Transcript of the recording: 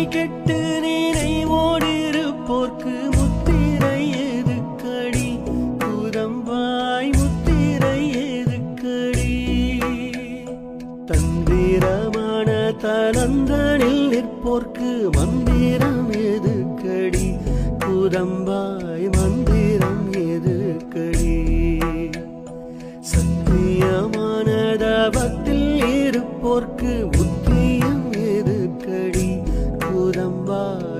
கெட்டு நினைவோடு இருப்போர்க்கு முத்திரை எதுக்கடி குதம்பாய் முத்திரை எதுக்கடி தந்திரமான தலந்தனில் நிற்போர்க்கு மந்திரம் எதுக்கடி குதம்பாய் மந்திரம் எதுக்கடி சத்தியமான தவத்தில் இருப்போர்க்கு புத்தியம் எதுக்கடி குதம்பாய்